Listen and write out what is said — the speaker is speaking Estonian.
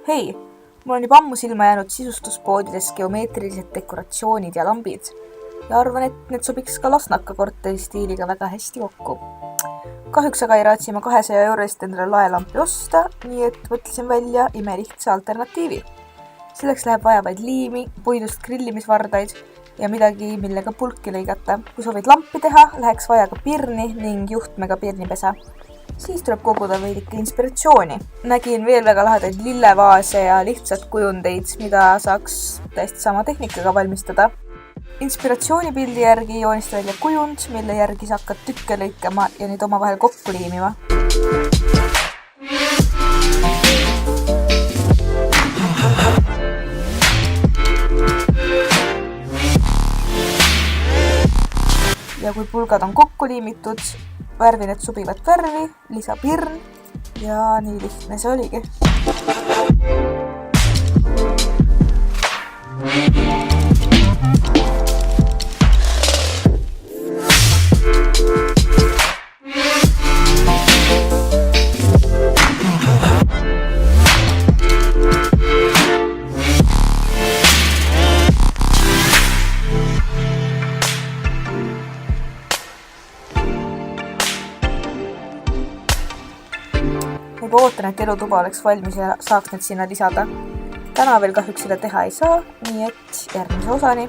Hei, mul on juba ammu silma jäänud sisustuspoodides geomeetrilised dekoratsioonid ja lambid ja arvan, et need sobiks ka Lasnaka korteri stiiliga väga hästi kokku. Kahjuks aga ei raatsi ma 200 € endale laelampi osta, nii et mõtlesin välja imelihtsa alternatiivi. Selleks läheb vaja vaid liimi, puidust grillimisvardaid ja midagi, millega pulki lõigata. Kui soovid lampi teha, läheks vaja ka pirni ning juhtmega pirnipesa. Siis tuleb koguda veidike inspiratsiooni. Nägin veel väga lahedaid lillevaase ja lihtsalt kujundeid, mida saaks täiesti sama tehnikaga valmistada. Inspiratsioonipildi järgi joonista välja kujund, mille järgi sa hakkad tükke lõikama ja neid omavahel kokku liimima. Ja kui pulgad on kokku liimitud, värvi need sobivat värvi, lisa pirn ja nii lihtne see oligi. Juba ootan, et elutuba oleks valmis ja saaks need sinna lisada. Täna veel kahjuks seda teha ei saa, nii et järgmise osani.